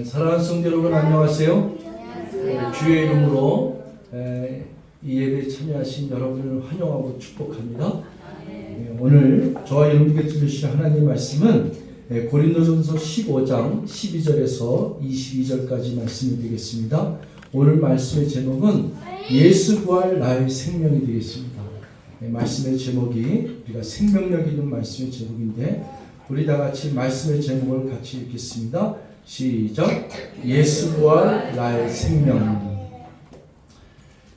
사랑하는 성도 여러분 안녕하세요. 주의 이름으로 이 예배에 참여하신 여러분을 환영하고 축복합니다. 오늘 저와 여러분께 들으실 하나님의 말씀은 고린도전서 15장 12절에서 22절까지 말씀이 되겠습니다. 오늘 말씀의 제목은 예수 부활 나의 생명이 되겠습니다. 말씀의 제목이 우리가 생명력 있는 말씀의 제목인데 우리 다 같이 말씀의 제목을 같이 읽겠습니다. 시작. 예수 부활 나의 생명.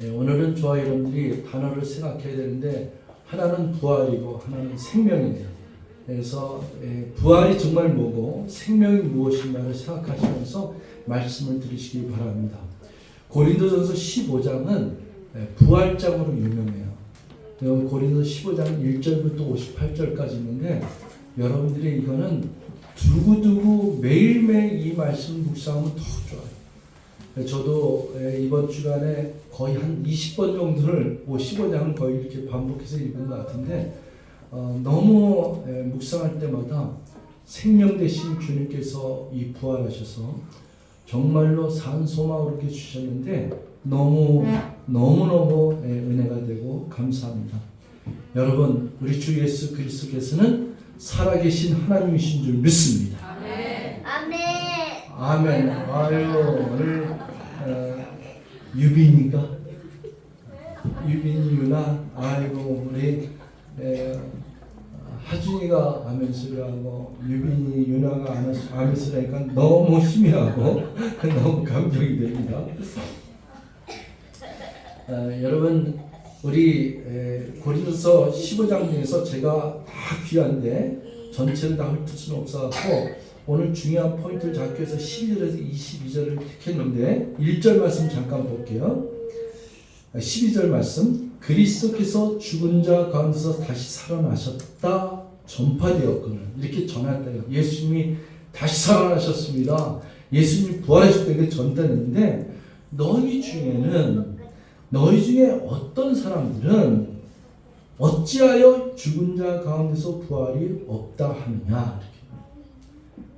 오늘은 저와 여러분들이 단어를 생각해야 되는데 하나는 부활이고 하나는 생명이에요. 그래서 부활이 정말 뭐고 생명이 무엇인가를 생각하시면서 말씀을 들으시기 바랍니다. 고린도전서 15장은 부활장으로 유명해요. 고린도전서 15장 1절부터 58절까지 있는데 여러분들이 이거는 두고두고 매일매일 이 말씀 묵상하면 더 좋아요. 저도 이번 주간에 거의 한 20번 정도를 15장을 거의 이렇게 반복해서 읽은 것 같은데 너무 묵상할 때마다 생명 되신 주님께서 이 부활하셔서 정말로 산소망을 이렇게 주셨는데 너무너무 은혜가 되고 감사합니다. 여러분 우리 주 예수 그리스도께서는 살아계신 하나님이신 줄 믿습니다. 아멘. 아멘. 아유 오늘 유빈이가 유빈이 유나 아이고 우리 하준이가 아멘소리 하고 유빈이 유나가 아멘소리 하니까 너무 힘이 나고 너무 감동이 됩니다. 여러분 우리 고린도서 15장 중에서 제가 다 귀한데 전체를 다 훑을 수는 없어서 오늘 중요한 포인트를 잡기 위해서 12절에서 22절을 택했는데 1절 말씀 잠깐 볼게요. 12절 말씀 그리스도께서 죽은 자 가운데서 다시 살아나셨다 전파되었거늘 이렇게 전했대요. 예수님이 다시 살아나셨습니다. 예수님이 부활하셨다는 게 전달했는데 너희 중에 어떤 사람들은 어찌하여 죽은 자 가운데서 부활이 없다 하느냐.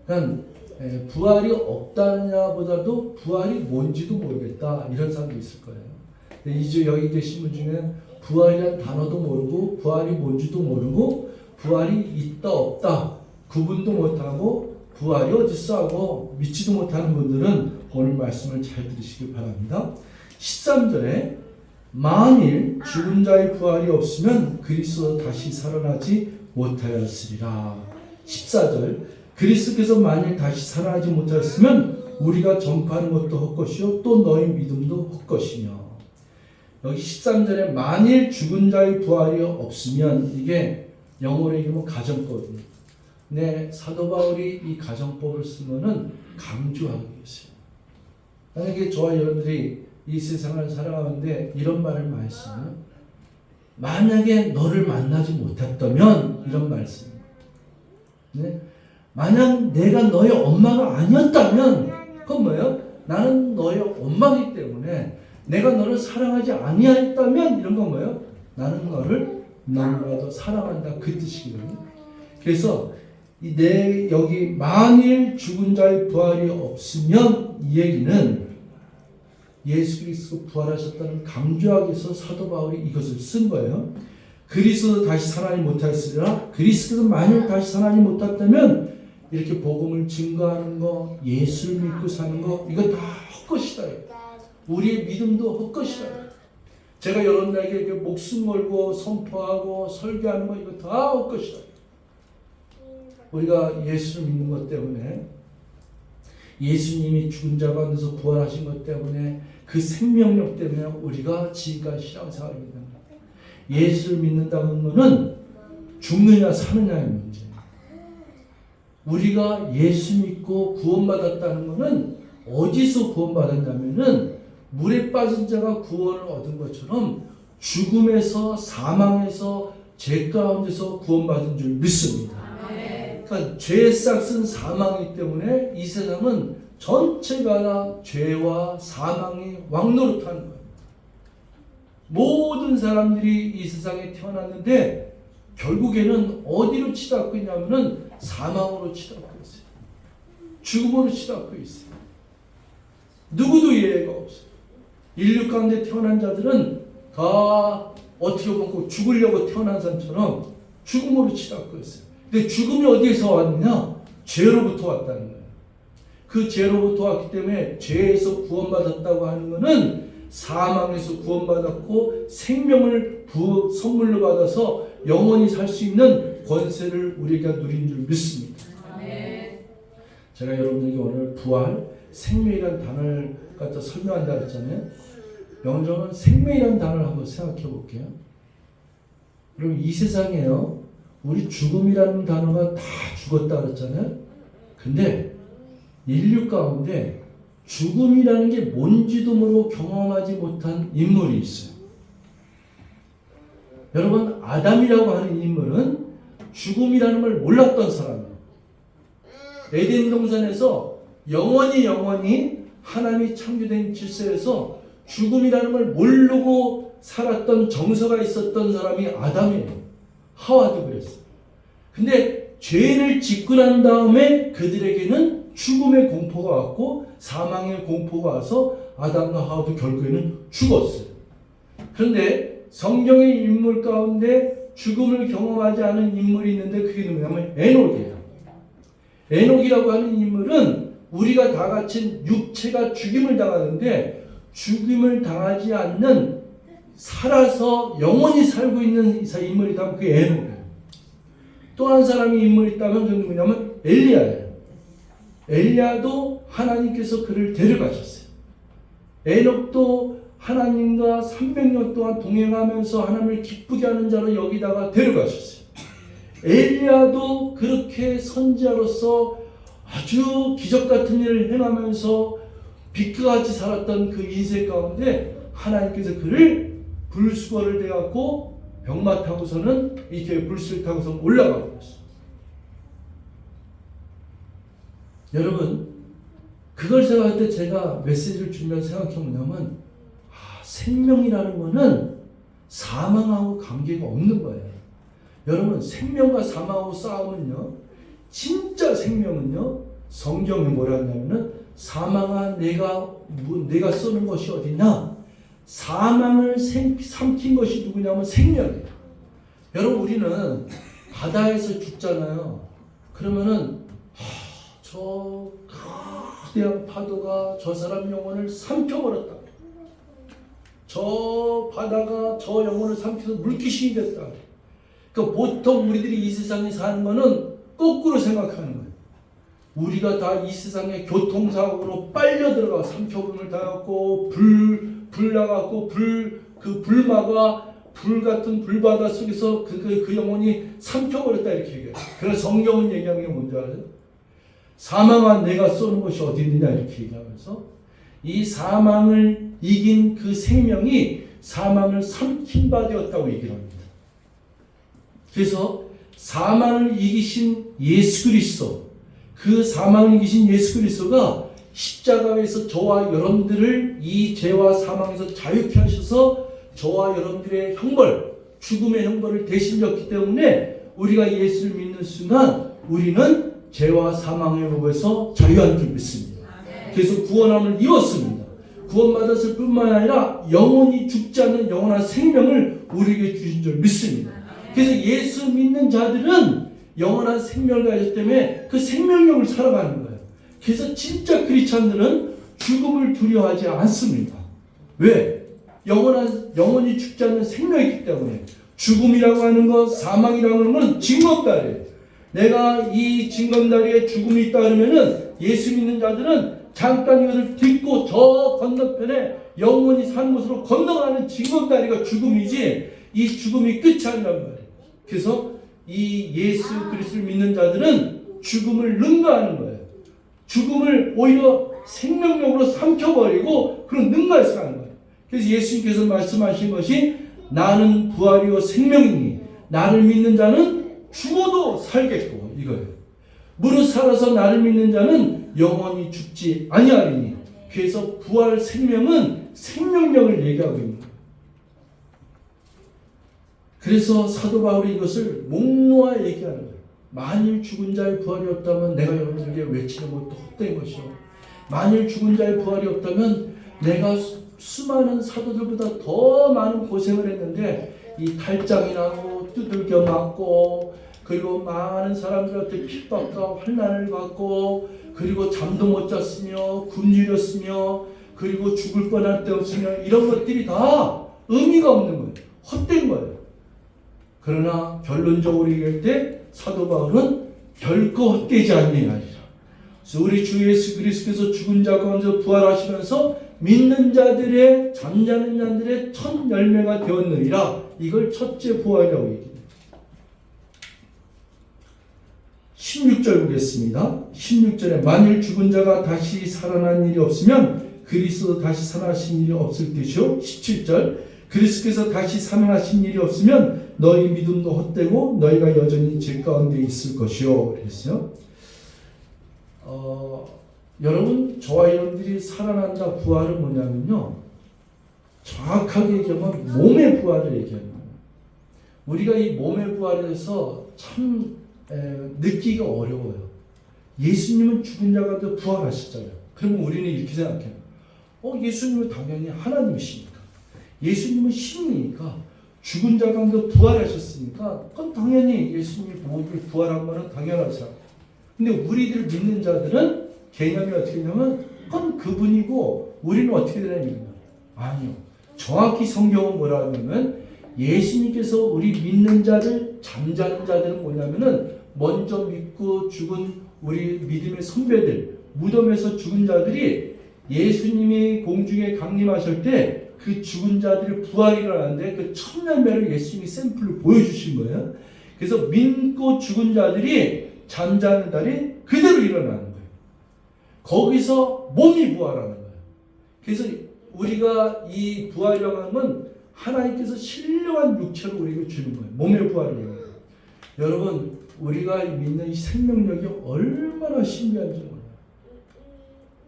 그러니까 부활이 없다냐보다도 부활이 뭔지도 모르겠다 이런 사람도 있을 거예요. 이제 여기 계신 분 중에 부활이란 단어도 모르고 부활이 뭔지도 모르고 부활이 있다 없다 구분도 못하고 부활이 어딨어 하고 믿지도 못하는 분들은 오늘 말씀을 잘 들으시기 바랍니다. 13절에 만일 죽은 자의 부활이 없으면 그리스도 다시 살아나지 못하였으리라. 14절 그리스도께서 만일 다시 살아나지 못하였으면 우리가 전파하는 것도 헛것이요 또 너희 믿음도 헛것이며 여기 13절에 만일 죽은 자의 부활이 없으면 이게 영어로 얘기하면 가정법입니다. 근데 사도 바울이 이 가정법을 쓰면은 강조하고 계세요. 만약에 저와 여러분들이 이 세상을 살아가는데 이런 말을 많이 써요. 만약에 너를 만나지 못했다면 이런 말씀. 네? 만약 내가 너의 엄마가 아니었다면 그건 뭐예요? 나는 너의 엄마이기 때문에 내가 너를 사랑하지 아니했다면 이런 건 뭐예요? 나는 너를 너무나도 사랑한다 그 뜻이거든요. 그래서 여기 만일 죽은 자의 부활이 없으면 이 얘기는 예수 그리스도 부활하셨다는 강조하기 위해서 사도 바울이 이것을 쓴 거예요. 그리스도 다시 살아나지 못하였으리라. 그리스도 만일 다시 살아나지 못했다면 이렇게 복음을 증거하는 거, 예수를 믿고 사는 거 이거 다 헛것이다. 우리의 믿음도 헛것이다. 제가 여러분에게 목숨 걸고 선포하고 설교하는 거 이거 다 헛것이다. 우리가 예수를 믿는 것 때문에 예수님이 죽은 자 가운데서 부활하신 것 때문에 그 생명력 때문에 우리가 지금까지 신앙생활을 믿는 거예요. 예수를 믿는다는 것은 죽느냐 사느냐의 문제예요. 우리가 예수 믿고 구원받았다는 것은 어디서 구원받았냐면은 물에 빠진 자가 구원을 얻은 것처럼 죽음에서 사망에서 죄 가운데서 구원받은 줄 믿습니다. 그러니까 죄의 싹은 사망이기 때문에 이 세상은 전체가 다 죄와 사망이 왕노릇하는 거예요. 모든 사람들이 이 세상에 태어났는데 결국에는 어디로 치닫고 있냐면은 사망으로 치닫고 있어요. 죽음으로 치닫고 있어요. 누구도 예외가 없어요. 인류 가운데 태어난 자들은 다 어떻게 보면 죽으려고 태어난 사람처럼 죽음으로 치닫고 있어요. 근데 죽음이 어디에서 왔느냐? 죄로부터 왔다는 거예요. 그 죄로부터 왔기 때문에 죄에서 구원받았다고 하는 것은 사망에서 구원받았고 생명을 선물로 받아서 영원히 살 수 있는 권세를 우리가 누린 줄 믿습니다. 제가 여러분에게 오늘 부활, 생명이라는 단어를 갖다 설명한다 했잖아요. 영어로는 생명이라는 단어를 한번 생각해 볼게요. 여러분 이 세상에요, 우리 죽음이라는 단어가 다 죽었다 그랬잖아요. 근데 인류 가운데 죽음이라는 게 뭔지도 모르고 경험하지 못한 인물이 있어요. 여러분 아담이라고 하는 인물은 죽음이라는 걸 몰랐던 사람이에요. 에덴 동산에서 영원히 하나님이 창조된 질서에서 죽음이라는 걸 모르고 살았던 정서가 있었던 사람이 아담이에요. 하와도 그랬어요. 근데 죄를 짓고 난 다음에 그들에게는 죽음의 공포가 왔고 사망의 공포가 와서 아담과 하와도 결국에는 죽었어요. 그런데 성경의 인물 가운데 죽음을 경험하지 않은 인물이 있는데 그게 누구냐면 에녹이에요. 에녹이라고 하는 인물은 우리가 다 같이 육체가 죽임을 당하는데 죽임을 당하지 않는 살아서 영원히 살고 있는 인물이 있다면 그게 에녹이에요. 또 한 사람이 인물이 있다면 그게 누구냐면 엘리야예요. 엘리야도 하나님께서 그를 데려가셨어요. 에녹도 하나님과 300년 동안 동행하면서 하나님을 기쁘게 하는 자로 여기다가 데려가셨어요. 엘리야도 그렇게 선지자로서 아주 기적 같은 일을 행하면서 빛과 같이 살았던 그 인생 가운데 하나님께서 그를 불수거를 대갖고 병마 타고서는 이렇게 불수를 타고서 올라가고 있어요. 여러분 그걸 생각할 때 제가 메시지를 주면서 생각해 보냐면 생명이라는 거는 사망하고 관계가 없는 거예요. 여러분 생명과 사망하고 싸우면요, 진짜 생명은요, 성경이 뭐라 하냐면은 사망아 내가 쏘는 것이 어디냐? 사망을 삼킨 것이 누구냐면 생명이에요. 여러분 우리는 바다에서 죽잖아요. 그러면은 저 거대한 파도가 저 사람 영혼을 삼켜버렸다. 저 바다가 저 영혼을 삼켜서 물귀신이 됐다. 그러니까 보통 우리들이 이 세상에 사는 거는 거꾸로 생각하는 거예요. 우리가 다 이 세상에 교통사고로 빨려 들어가 삼켜버림을 당하고 불 나갖고 그 불마가 불 같은 불바다 속에서 그 영혼이 삼켜버렸다 이렇게 얘기해요. 그래서 성경은 얘기하는 게 뭔지 알아요? 사망아 내가 쏘는 것이 어디 있느냐 이렇게 얘기하면서 이 사망을 이긴 그 생명이 사망을 삼킨 바 되었다고 얘기를 합니다. 그래서 사망을 이기신 예수 그리스도, 그 사망을 이기신 예수 그리스도가 십자가에서 저와 여러분들을 이 죄와 사망에서 자유케 하셔서 저와 여러분들의 형벌, 죽음의 형벌을 대신 졌기 때문에 우리가 예수를 믿는 순간 우리는 죄와 사망의 법에서 자유한 줄 믿습니다. 그래서 구원함을 입었습니다. 구원받았을 뿐만 아니라 영원히 죽지 않는 영원한 생명을 우리에게 주신 줄 믿습니다. 그래서 예수 믿는 자들은 영원한 영생명을 가졌기 때문에 그 생명력을 살아가는 거예요. 그래서 진짜 크리스찬들은 죽음을 두려워하지 않습니다. 왜? 영원히 죽지 않는 생명이 있기 때문에. 죽음이라고 하는 것, 사망이라고 하는 건 징검다리예요. 내가 이 징검다리에 죽음이 있다 그러면은 예수 믿는 자들은 잠깐 이것을 딛고 저 건너편에 영원히 사는 곳으로 건너가는 징검다리가 죽음이지 이 죽음이 끝이 아니란 말이에요. 그래서 이 예수 그리스도를 믿는 자들은 죽음을 능가하는 거예요. 죽음을 오히려 생명력으로 삼켜버리고 그런 능가해서 가는 거예요. 그래서 예수님께서 말씀하신 것이 나는 부활이요 생명이니 나를 믿는 자는 죽어도 살겠고 이거예요. 무릇 살아서 나를 믿는 자는 영원히 죽지 아니하리니. 그래서 부활 생명은 생명력을 얘기하고 있는 거예요. 그래서 사도 바울이 이것을 목 놓아 얘기하는 거예요. 만일 죽은 자의 부활이 없다면 내가 여러분들에게 외치는 것도 헛된 것이요 만일 죽은 자의 부활이 없다면 내가 수많은 사도들보다 더 많은 고생을 했는데 이 탈장이 나고 두들겨 맞고 그리고 많은 사람들한테 핍박과 환난을 받고 그리고 잠도 못 잤으며 굶주렸으며 그리고 죽을 뻔할 때 없으며 이런 것들이 다 의미가 없는 거예요. 헛된 거예요. 그러나 결론적으로 얘기할 때 사도 바울은 결코 헛되지 않느니라. 우리 주 예수 그리스도께서 죽은 자 가운데서 부활하시면서 믿는 자들의 잠자는 자들의 첫 열매가 되었느니라. 이걸 첫째 부활이라고 얘기해요. 16절 보겠습니다. 16절에 만일 죽은 자가 다시 살아난 일이 없으면 그리스도 다시 살아나신 일이 없을 것이요. 17절 그리스도께서 다시 살아나신 일이 없으면 너희 믿음도 헛되고 너희가 여전히 죄 가운데 있을 것이요. 그랬어요. 여러분 저와 여러분들이 살아난다 부활은 뭐냐면요. 정확하게 얘기하면 몸의 부활을 얘기하는 거예요. 우리가 이 몸의 부활에 대해서 참 느끼기가 어려워요. 예수님은 죽은 자 가운데 부활하셨잖아요. 그러면 우리는 이렇게 생각해요. 예수님은 당연히 하나님이시니까. 예수님은 신이니까 죽은 자 가운데 부활하셨으니까 그건 당연히 예수님이 부활한 거는 당연하죠. 근데 우리들 믿는 자들은 개념이 어떻게 되냐면 그건 그분이고 우리는 어떻게 되냐면 아니요. 정확히 성경은 뭐라 하냐면 예수님께서 우리 믿는 자들 잠자는 자들은 뭐냐면은 먼저 믿고 죽은 우리 믿음의 선배들 무덤에서 죽은 자들이 예수님이 공중에 강림하실 때 그 죽은 자들이 부활이 일어나는데 그 첫 열매를 예수님이 샘플을 보여주신 거예요. 그래서 믿고 죽은 자들이 잠자는 달이 그대로 일어나는 거예요. 거기서 몸이 부활하는 거예요. 그래서 우리가 이 부활이라고 하는 건 하나님께서 신령한 육체로 우리에게 주는 거예요. 몸의 부활이에요. 여러분 우리가 믿는 이 생명력이 얼마나 신비한지 몰라요.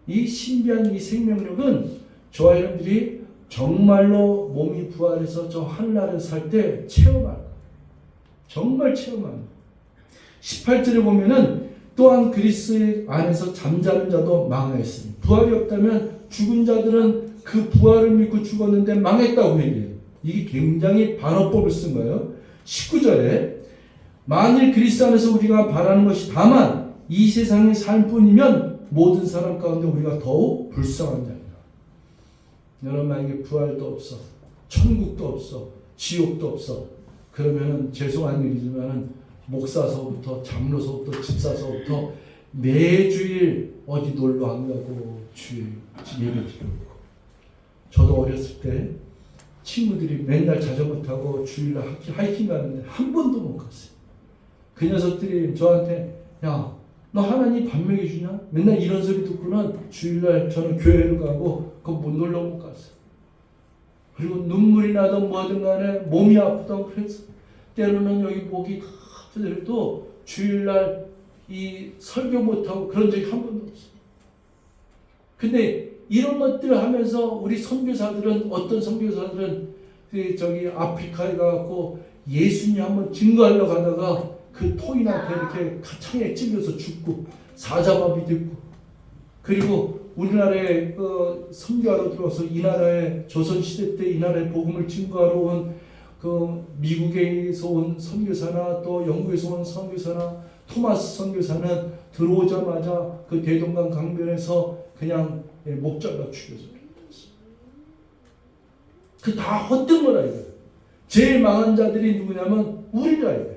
이 신비한 이 생명력은 저와 여러분들이 정말로 몸이 부활해서 저 하늘나라를 살 때 체험할 거예요. 정말 체험하는 거예요. 18절에 보면은 또한 그리스도 안에서 잠자는 자도 망하였으니 부활이 없다면 죽은 자들은 그 부활을 믿고 죽었는데 망했다고 얘기해요. 이게 굉장히 반어법을 쓴 거예요. 19절에 만일 그리스도 안에서 우리가 바라는 것이 다만 이 세상의 삶뿐이면 모든 사람 가운데 우리가 더욱 불쌍한 자입니다. 여러분 만약에 부활도 없어 천국도 없어 지옥도 없어 그러면은 죄송한 일이지만은 목사서부터 장로서부터 집사서부터 매주일 어디 놀러 안 가고 주일 예배 드리고 저도 어렸을 때 친구들이 맨날 자전거 타고 주일날 하이킹 가는데 한 번도 못 갔어요. 그 녀석들이 저한테 야, 너 하나님 밥 먹여주냐? 맨날 이런 소리 듣고는 주일날 저는 교회를 가고 그 못 놀러 못 갔어요. 그리고 눈물이 나든 뭐든 간에 몸이 아프던 그래서 때로는 여기 목이 또 주일날 이 설교 못하고 그런 적이 한 번도 없어요. 근데 이런 것들을 하면서 우리 선교사들은 어떤 선교사들은 저기 아프리카에 가고 예수님 한번 증거하려고 가다가 그 토인한테 이렇게 창에 찔려서 죽고 사자밥이 됐고 그리고 우리나라에 선교하러 들어와서 이 나라에 조선시대 때 이 나라에 복음을 증거하러 온 그 미국에서 온 선교사나 또 영국에서 온 선교사나 토마스 선교사는 들어오자마자 그 대동강 강변에서 그냥 목 잘라 죽여서 그 다 헛된 거라 이거예요. 제일 망한 자들이 누구냐면 우리라 이거예요.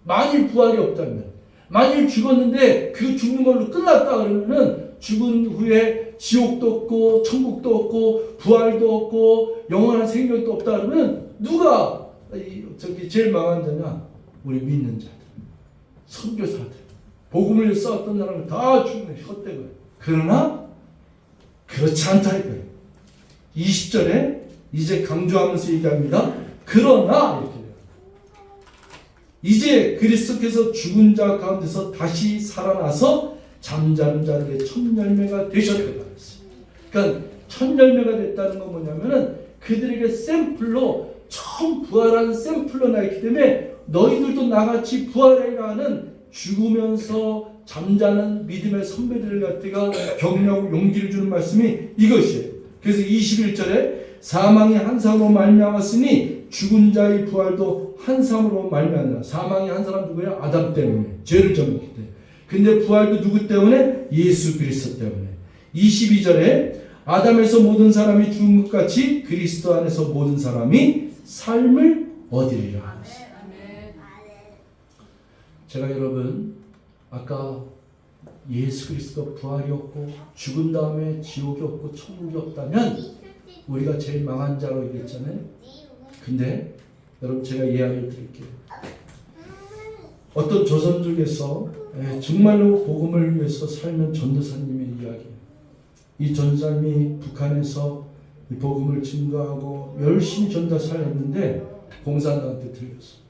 만일 부활이 없다면 만일 죽었는데 그 죽는 걸로 끝났다 그러면은 죽은 후에 지옥도 없고 천국도 없고 부활도 없고 영원한 생명도 없다 그러면 누가 저기 제일 망한 자냐? 우리 믿는 자들, 선교사들, 복음을 쌓았던 사람은 다 죽는 헛된 거예요. 그러나 그렇지 않다 이거예요. 20절에 이제 강조하면서 얘기합니다. 그러나 이렇게 돼요. 이제 그리스도께서 죽은 자 가운데서 다시 살아나서 잠자는 자들의 첫 열매가 되셨다 그랬어요. 그러니까 첫 열매가 됐다는 건 뭐냐면은 그들에게 샘플로 처음 부활한 샘플로 나있기 때문에 너희들도 나같이 부활해라는 죽으면서 잠자는 믿음의 선배들을 갖다가 격려하고 용기를 주는 말씀이 이것이에요. 그래서 21절에 사망이 한 사람으로 말미암았으니 죽은 자의 부활도 한 사람으로 말미암았느니라. 사망이 한 사람 누구예요? 아담 때문에, 죄를 졌기 때문에. 근데 부활도 누구 때문에? 예수 그리스도 때문에. 22절에 아담에서 모든 사람이 죽은 것 같이 그리스도 안에서 모든 사람이 삶을 얻으리라. 제가 여러분 아까 예수 그리스도 부활이 없고 죽은 다음에 지옥이 없고 천국이 없다면 우리가 제일 망한 자로 얘기했잖아요. 근데 여러분 제가 이야기를 드릴게요. 어떤 조선족에서 정말로 복음을 위해서 살면 전도사님의 이야기예요. 이 전도사님이 북한에서 이 복음을 증거하고 열심히 전도사를 했는데 공산당한테 들렸어.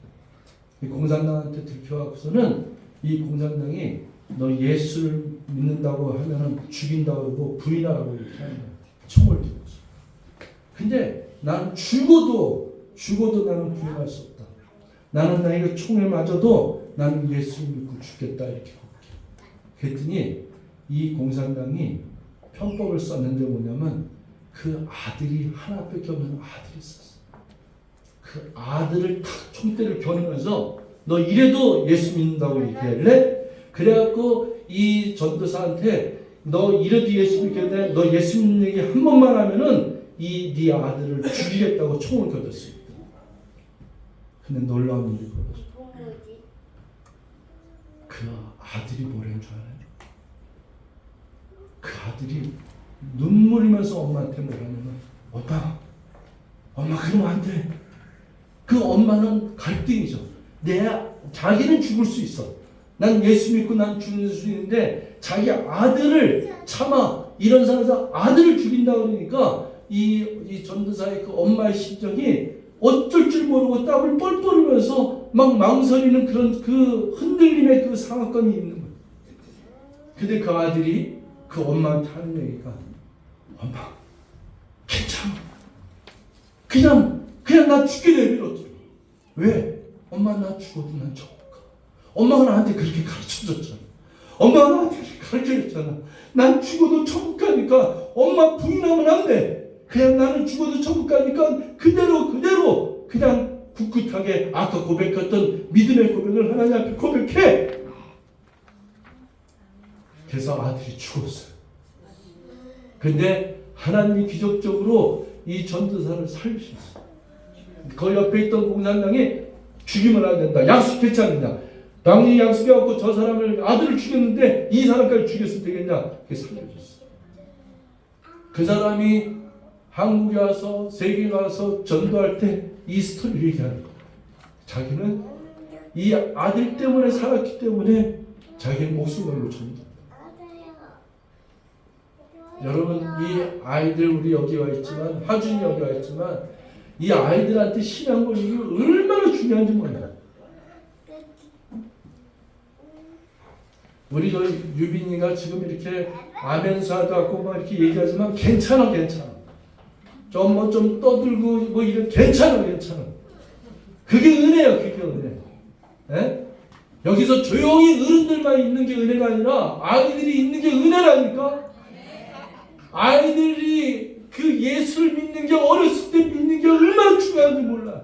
이 공산당한테 들켜갖고서는 이 공산당이 너 예수를 믿는다고 하면은 죽인다고 하고 부인하라고 이렇게 하는 거야. 총을 들고 있어. 근데 나는 죽어도 나는 부인할 수 없다. 나는 나에게 총에 맞아도 나는 예수를 믿고 죽겠다 이렇게. 그랬더니 이 공산당이 편법을 썼는데 뭐냐면 그 아들이 하나밖에 없는 아들이 있었어. 그 아들을 탁 총대를 겨누면서 너 이래도 예수 믿는다고 얘기할래? 그래갖고 이 전도사한테 너 이래도 예수 믿겠네? 너 예수 믿는 얘기 한 번만 하면은 네 아들을 죽이겠다고 총을 겨눴어요. 근데 놀라운 일이 벌어져. 그 아들이 뭐라는 줄 알아요? 그 아들이 눈물이면서 엄마한테 뭐라냐면 엄마 그러면 안 돼. 그 엄마는 갈등이죠. 자기는 죽을 수 있어. 난 예수 믿고 난 죽을 수 있는데 자기 아들을 참아 이런 상황에서 아들을 죽인다 그러니까 이 전도사의 그 엄마의 심정이 어쩔 줄 모르고 땀을 뻘뻘 흘리면서 막 망설이는 그런 그 흔들림의 그 상황감이 있는 거예요. 근데 그 아들이 그 엄마한테 하는 얘기가 엄마 괜찮아. 그냥 나 죽게 내버려 둬. 왜? 엄마 나 죽어도 난 천국 가. 엄마가 나한테 그렇게 가르쳐줬잖아. 엄마가 나한테 그렇게 가르쳐줬잖아. 난 죽어도 천국 가니까 엄마 부인하면 안 돼. 그냥 나는 죽어도 천국 가니까 그대로 그냥 굳굳하게 아까 고백했던 믿음의 고백을 하나님 앞에 고백해. 그래서 아들이 죽었어요. 근데 하나님이 기적적으로 이 전도사를 살리셨어요. 그 옆에 있던 공산당이 죽이면 안 된다. 약속했지 않느냐. 당연히 약속해갖고 저 사람을 아들을 죽였는데 이 사람까지 죽였으면 되겠냐. 그게 살려줬어요. 그 사람이 한국에 와서 세계에 가서 전도할 때 이 스토리를 얘기하는 거예요. 자기는 이 아들 때문에 살았기 때문에 자기는 목숨 걸고 전도. 여러분 이 아이들 우리 여기 와 있지만 하준이 여기 와 있지만 이 아이들한테 신앙 걸리기 얼마나 중요한지 몰라요. 우리 저 유빈이가 지금 이렇게 아멘사도 하고 막 이렇게 얘기하지만 괜찮아. 좀 떠들고 뭐 이런 괜찮아. 그게 은혜야, 그게 은혜. 에? 여기서 조용히 어른들만 있는 게 은혜가 아니라 아이들이 있는 게 은혜라니까. 아이들이 그 예수를 믿는 게 어렸을 때 믿는 게 얼마나 중요한지 몰라.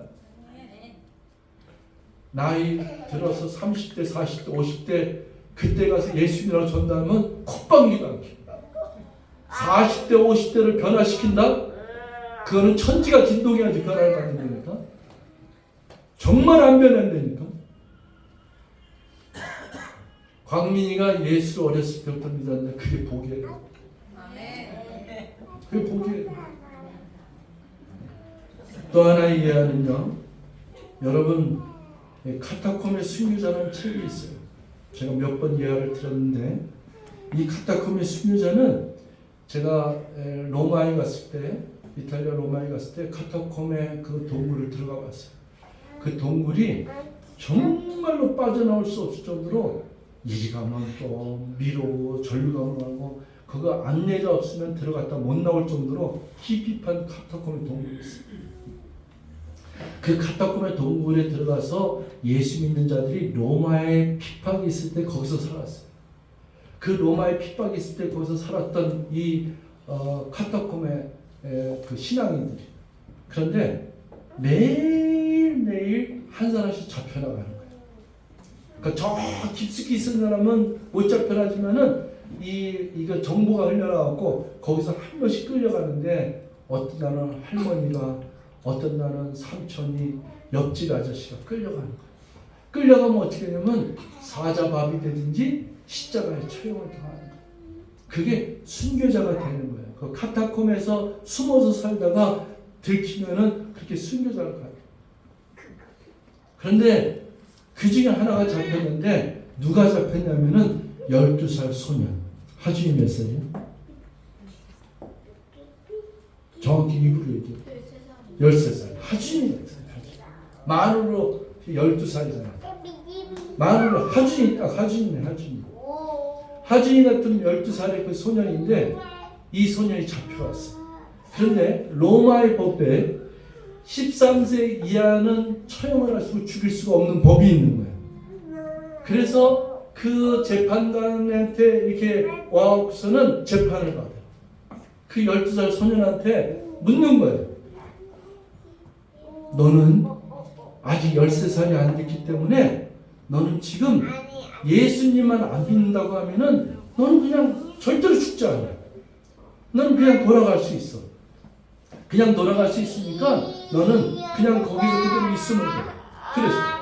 나이 들어서 30대, 40대, 50대 그때 가서 예수 믿으라고 전도하면 콧방귀도 안 켜. 40대, 50대를 변화시킨다? 그거는 천지가 진동해야지 변화를 받는다니까. 정말 안 변한다니까. 광민이가 예수를 어렸을 때부터 믿었는데 그게 복이에요. 그게 복이에요. 또 하나의 예화는요. 여러분 카타콤의 순교자라는 책이 있어요. 제가 몇 번 예화를 들었는데 이 카타콤의 순교자는 제가 로마에 갔을 때 이탈리아 로마에 갔을 때 카타콤의 그 동굴을 들어가 봤어요. 그 동굴이 정말로 빠져나올 수 없을 정도로 이리 가면 또 미로 절로 가면 하고 그거 안내자 없으면 들어갔다 못 나올 정도로 깊이한 카타콤의 동굴이 있어요. 그 카타콤의 동굴에 들어가서 예수 믿는 자들이 로마의 핍박이 있을 때 거기서 살았어요. 그 로마의 핍박이 있을 때 거기서 살았던 이 카타콤의 그 신앙인들이. 그런데 매일매일 한 사람씩 잡혀나가는 거예요. 그러니까 저 깊숙이 있은 사람은 못 잡혀나지만은 이거 정보가 흘러나가고 거기서 한 번씩 끌려가는데 어떤 날은 할머니가 어떤 날은 삼촌이 옆집 아저씨가 끌려가는 거예요. 끌려가면 어떻게 되냐면 사자밥이 되든지 십자가에 처형을 당하는 거예요. 그게 순교자가 되는 거예요. 그 카타콤에서 숨어서 살다가 들키면은 그렇게 순교자가 가요. 그런데 그 중에 하나가 잡혔는데 누가 잡혔냐면은 12살 소년. 하준이 몇 살이야? 정확히 입으로 얘기해. 13살. 하준이 몇 살이야? 만으로 12살이잖아. 만으로 하준이 딱 하준이네. 하준이 같은 12살의 그 소년인데 이 소년이 잡혀왔어. 그런데 로마의 법에 13세 이하는 처형을 하시고 죽일 수가 없는 법이 있는 거예요. 그래서 그 재판관한테 이렇게 와서는 재판을 받아요. 그 12살 소년한테 묻는 거예요. 너는 아직 13살이 안 됐기 때문에 너는 지금 예수님만 안 믿는다고 하면은 너는 그냥 절대로 죽지 않아. 너는 그냥 돌아갈 수 있어. 그냥 돌아갈 수 있으니까 너는 그냥 거기서 그대로 있으면 돼. 그랬어.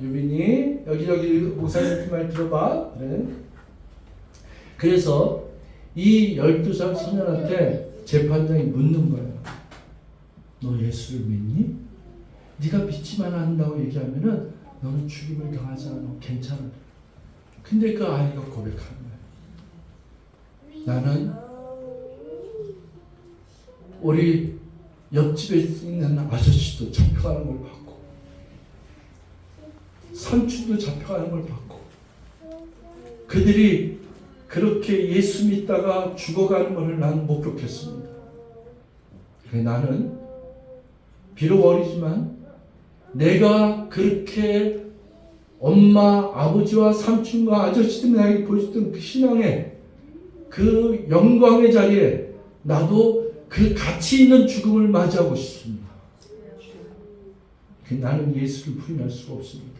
유빈이 여기 목사님 말 들어봐. 그래. 그래서 이 12살 소년한테 재판장이 묻는 거예요. 너 예수를 믿니? 네가 믿지만 않는다고 얘기하면은 너는 죽임을 당하지 않아. 괜찮아. 근데 그 아이가 고백하는 거예요. 나는 우리 옆집에 있는 아저씨도 잡혀가는 걸 봤고 삼촌도 잡혀가는 걸 봤고 그들이 그렇게 예수 믿다가 죽어가는 것을 나는 목격했습니다. 나는 비록 어리지만 내가 그렇게 엄마, 아버지와 삼촌과 아저씨들이 나에게 보여줬던 그 신앙의 그 영광의 자리에 나도 그 가치 있는 죽음을 맞이하고 싶습니다. 나는 예수를 부인할 수가 없습니다.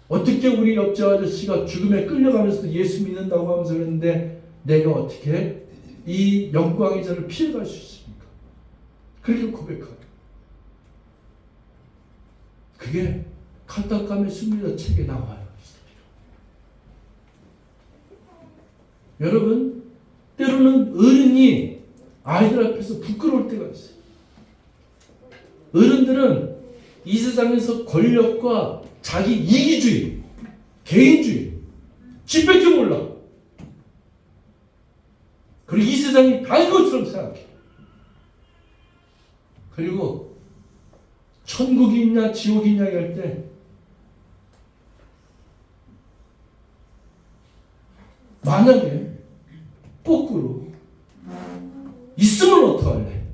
어떻게 우리 옆집 아저씨가 죽음에 끌려가면서도 예수 믿는다고 하면서 그랬는데 내가 어떻게 이 영광의 자를 피해갈 수 있습니까? 그렇게 고백하고 그게 카타콤의 순교자 책에 나와요. 여러분 때로는 어른이 아이들 앞에서 부끄러울 때가 있어요. 어른들은 이 세상에서 권력과 자기 이기주의, 개인주의, 집밖에 몰라. 그리고 이 세상이 다인 것처럼 생각해. 그리고 천국이 있냐 지옥이 있냐 할 때 만약에 거꾸로 있으면 어떡할래?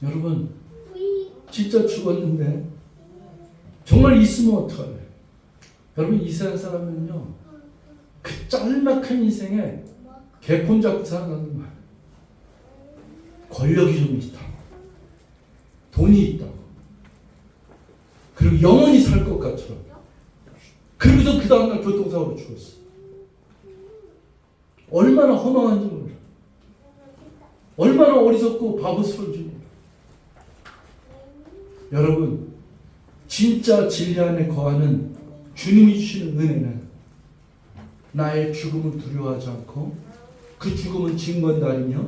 여러분 진짜 죽었는데 정말 있으면 어떡할래? 여러분 이 세상 사람은요 그 짤막한 인생에 개폰 잡고 살아가는 거야. 권력이 좀 있다, 돈이 있다고, 그리고 영원히 살 것 같처럼. 그러고서 그 다음날 교통사고로 죽었어. 얼마나 허망한지 몰라. 얼마나 어리석고 바보스러운지 몰라. 여러분 진짜 진리 안에 거하는 주님이 주시는 은혜는 나의 죽음을 두려워하지 않고 그 죽음은 증거날이며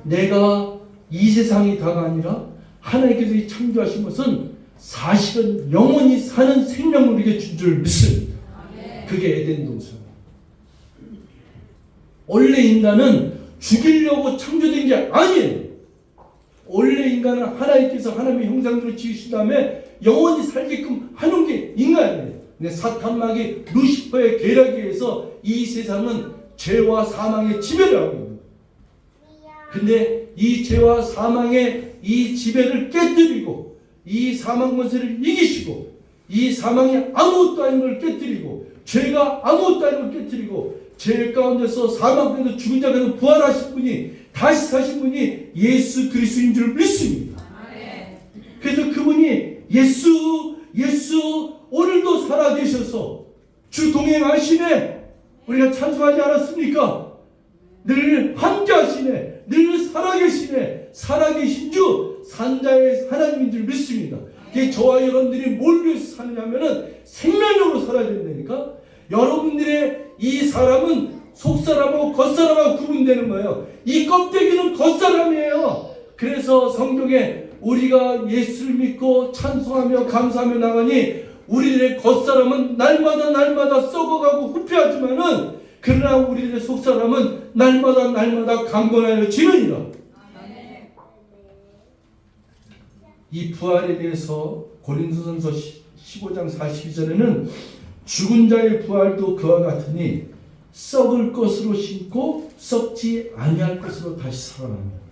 내가 이 세상이 다가 아니라 하나님께서 창조하신 것은 사실은 영원히 사는 생명을 우리에게 준 줄 믿습니다. 그게 에덴 동산. 원래 인간은 죽이려고 창조된 게 아니에요. 원래 인간은 하나님께서 하나님의 형상대로 지으신 다음에 영원히 살게끔 하는 게 인간이에요. 근데 사탄 마귀 루시퍼의 계략에 의해서 이 세상은 죄와 사망의 지배를 하고 있는 거예요. 근데 이 죄와 사망의 이 지배를 깨뜨리고 이 사망 권세를 이기시고 이 사망이 아무것도 아닌 걸 깨뜨리고 죄가 아무것도 아닌 걸 깨뜨리고 죄 가운데서 사망 가운데 죽은 자 가운데 부활하신 분이 다시 사신 분이 예수 그리스도인 줄 믿습니다. 그래서 그분이 예수 오늘도 살아계셔서 주 동행하시네. 우리가 찬송하지 않았습니까? 늘 함께하시네. 늘 살아계시네. 살아계신 주 산자의 하나님인 줄 믿습니다. 그게 저와 여러분들이 뭘 위해서 사느냐면은 생명력으로 살아야 된다니까. 여러분들의 이 사람은 속사람하고 겉사람하고 구분되는 거예요. 이 껍데기는 겉사람이에요. 그래서 성경에 우리가 예수를 믿고 찬송하며 감사하며 나가니 우리들의 겉사람은 날마다 썩어가고 후퇴하지만은 그러나 우리들의 속사람은 날마다 강건하여 지느니라. 이 부활에 대해서 고린도전서 15장 42절에는 죽은 자의 부활도 그와 같으니 썩을 것으로 심고 썩지 아니할 것으로 다시 살아나며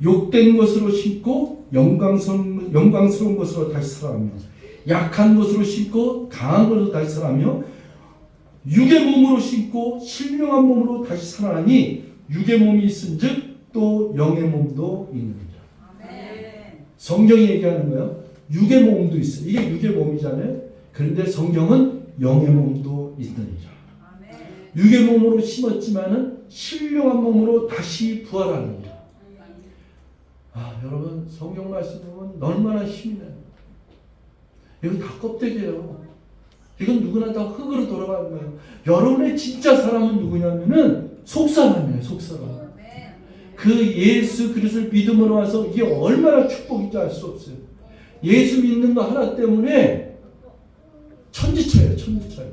욕된 것으로 심고 영광스러운 것으로 다시 살아나며 약한 것으로 심고 강한 것으로 다시 살아나며 육의 몸으로 심고 신령한 몸으로 다시 살아나니 육의 몸이 있은즉 또 영의 몸도 있느니라. 성경이 얘기하는 거예요. 육의 몸도 있어요. 이게 육의 몸이잖아요. 그런데 성경은 영의 몸도 있느니라. 육의 몸으로 심었지만은 신령한 몸으로 다시 부활하느니라. 여러분 성경 말씀 보면 얼마나 힘이 나요. 이건 다 껍데기예요. 이건 누구나 다 흙으로 돌아가는 거예요. 여러분의 진짜 사람은 누구냐면은 속사람이에요. 속사람. 그 예수 그리스도를 믿음으로 와서 이게 얼마나 축복인지 알 수 없어요. 예수 믿는 거 하나 때문에 천지차예요. 천지차예요.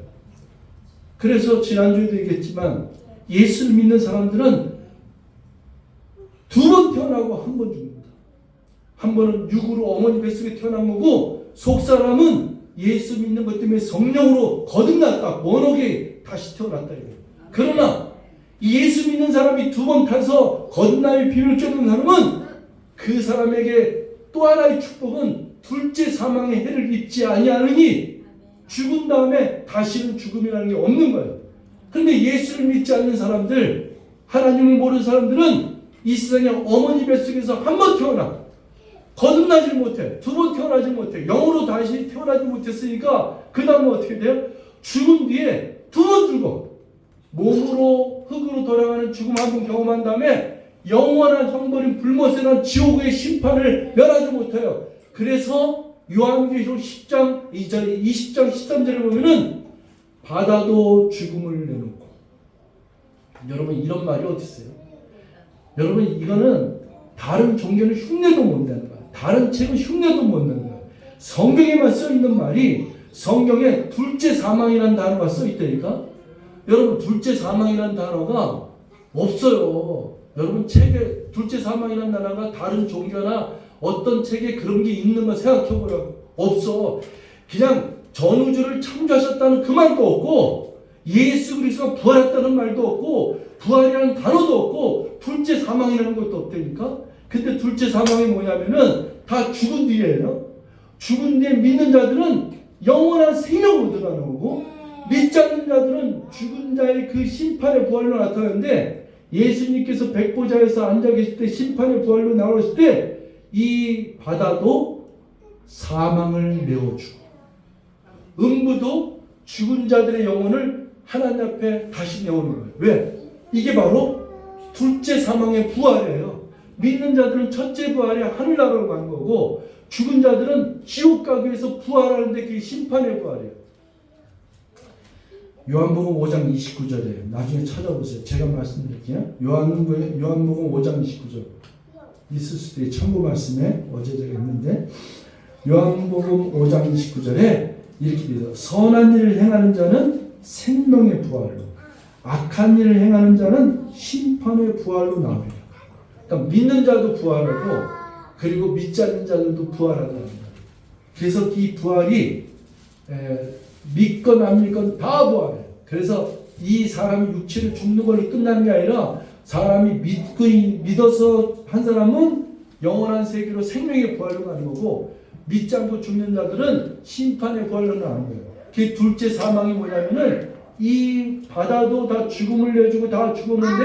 그래서 지난주에도 얘기했지만 예수를 믿는 사람들은 두 번 태어나고 한 번 죽는다. 한 번은 육으로 어머니 뱃속에 태어난 거고 속사람은 예수 믿는 것 때문에 성령으로 거듭났다. 번호게 다시 태어났다. 그러나 예수 믿는 사람이 두 번 타서 거듭남의 비밀을 쫓는 사람은 그 사람에게 또 하나의 축복은 둘째 사망의 해를 입지 아니하느니 죽은 다음에 다시는 죽음이라는 게 없는 거예요. 그런데 예수를 믿지 않는 사람들, 하나님을 모르는 사람들은 이 세상에 어머니 뱃속에서 한 번 태어나 거듭나지 못해. 두 번 태어나지 못해. 영으로 다시 태어나지 못했으니까 그 다음에 어떻게 돼요? 죽은 뒤에 두 번 죽어. 몸으로 흙으로 돌아가는 죽음 한 번 경험한 다음에 영원한 형벌인 불못에는 지옥의 심판을 면하지 못해요. 그래서 요한계시록 10장 2절, 20장 13절에 보면은 바다도 죽음을 내놓고. 여러분 이런 말이 어디 있어요? 여러분 이거는 다른 종교는 흉내도 못 내는 거야. 다른 책은 흉내도 못 내는 거야. 성경에만 써 있는 말이 성경에 둘째 사망이라는 단어가 써 있다니까. 여러분 둘째 사망이라는 단어가 없어요. 여러분 책에 둘째 사망이라는 단어가 다른 종교나 어떤 책에 그런 게 있는 거 생각해 보라고. 없어. 그냥 전우주를 창조하셨다는 그 말도 없고 예수 그리스도가 부활했다는 말도 없고 부활이라는 단어도 없고 둘째 사망이라는 것도 없다니까. 근데 둘째 사망이 뭐냐면은 다 죽은 뒤에요. 죽은 뒤에 믿는 자들은 영원한 생명으로 들어가는 거고 믿지 않는 자들은 죽은 자의 그 심판의 부활로 나타나는데 예수님께서 백보좌에서 앉아 계실 때 심판의 부활로 나오실 때 이 바다도 사망을 메워주고 음부도 죽은 자들의 영혼을 하나님 앞에 다시 내오는 거예요. 왜? 이게 바로 둘째 사망의 부활이에요. 믿는 자들은 첫째 부활에 하늘나라로 간 거고 죽은 자들은 지옥 가기 위해서 부활하는데 그게 심판의 부활이에요. 요한복음 5장 29절에 나중에 찾아보세요. 제가 말씀드릴게요. 요한복음 5장 29절 있을 수도 있어요. 참고 말씀에 어제 제가 했는데 요한복음 5장 29절에 이렇게 돼요. 선한 일을 행하는 자는 생명의 부활로 악한 일을 행하는 자는 심판의 부활로 나오리라. 그러니까 믿는 자도 부활하고 그리고 믿지 않는 자들도 부활한다. 그래서 이 부활이 믿건 안 믿건 다 부활해요. 그래서 이 사람이 육체를 죽는 걸로 끝나는 게 아니라 사람이 믿어서 한 사람은 영원한 세계로 생명의 부활로 가는 거고 믿지 않고 죽는 자들은 심판의 부활로 가는 거예요. 그 둘째 사망이 뭐냐면은 이 바다도 다 죽음을 내주고 다 죽었는데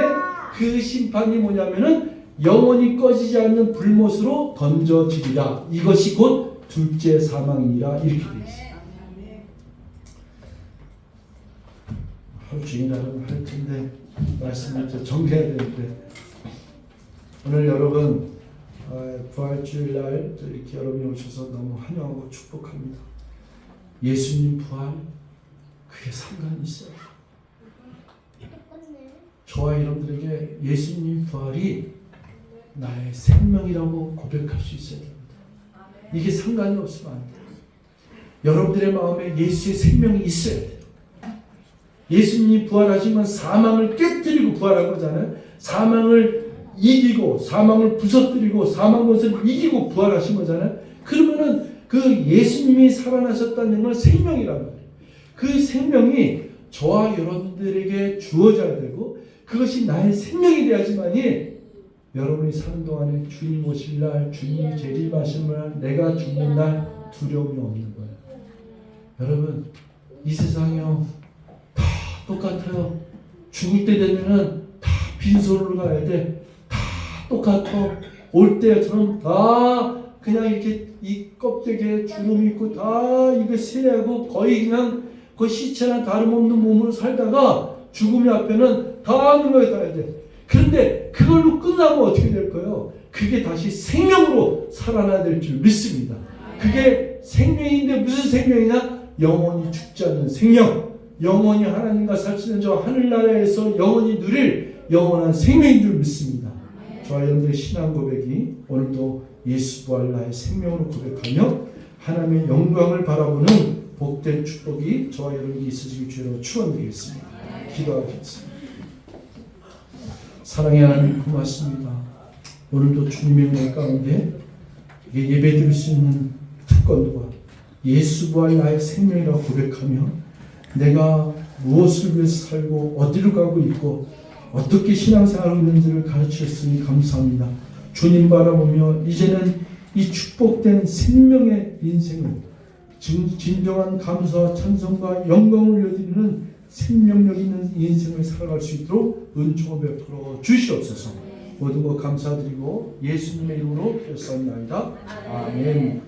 그 심판이 뭐냐면은 영원히 꺼지지 않는 불못으로 던져지리라. 이것이 곧 둘째 사망이라 이렇게 되어 있습니다. 하루 종일 할 텐데 말씀을 좀 정리해야 되는데 오늘 여러분 부활주일날 이렇게 여러분이 오셔서 너무 환영하고 축복합니다. 예수님 부활 그게 상관이 있어요. 저와 여러분들에게 예수님 부활이 나의 생명이라고 고백할 수 있어야 됩니다. 이게 상관이 없으면 안 돼요. 여러분들의 마음에 예수의 생명이 있어야 돼요. 예수님이 부활하시면 사망을 깨뜨리고 부활한 거잖아요. 사망을 이기고 사망을 부서뜨리고 사망 것을 이기고 부활하신 거잖아요. 그러면은 그 예수님이 살아나셨다는 건 생명이란 말이에요. 그 생명이 저와 여러분들에게 주어져야 되고 그것이 나의 생명이 돼야지만이 여러분이 사는 동안에 주님 오실 날, 주님이 재림하실 날, 내가 죽는 날 두려움이 없는 거예요. 여러분 이 세상이요 다 똑같아요. 죽을 때 되면은 다 빈손으로 가야 돼. 다 똑같아. 올 때처럼 다 그냥 이렇게 이 껍데기에 주름이 있고 다 이거 세하고 거의 그냥 그 시체나 다름없는 몸으로 살다가 죽음이 앞에는 다 늙어야 돼. 그런데 그걸로 끝나면 어떻게 될 거예요? 그게 다시 생명으로 살아나야 될 줄 믿습니다. 그게 생명인데 무슨 생명이냐? 영원히 죽지 않는 생명. 영원히 하나님과 살 수 있는 저 하늘나라에서 영원히 누릴 영원한 생명인 줄 믿습니다. 저와 여러분들의 신앙 고백이 오늘도 예수 부활 나의 생명으로 고백하며 하나님의 영광을 바라보는 복된 축복이 저와 여러분이 있으시길 주로 축원드리겠습니다. 기도하겠습니다. 사랑의 하나님 고맙습니다. 오늘도 주님의 은혜 가운데 예배 드릴 수 있는 특권과 예수 부활 나의 생명이라고 고백하며 내가 무엇을 위해서 살고 어디로 가고 있고 어떻게 신앙생활을 하는지를 가르치셨으니 감사합니다. 주님 바라보며 이제는 이 축복된 생명의 인생을 진정한 감사와 찬송과 영광을 올려드리는 생명력 있는 인생을 살아갈 수 있도록 은총을 베풀어 주시옵소서. 모든 것 감사드리고 예수님의 이름으로 결산합니다. 아멘.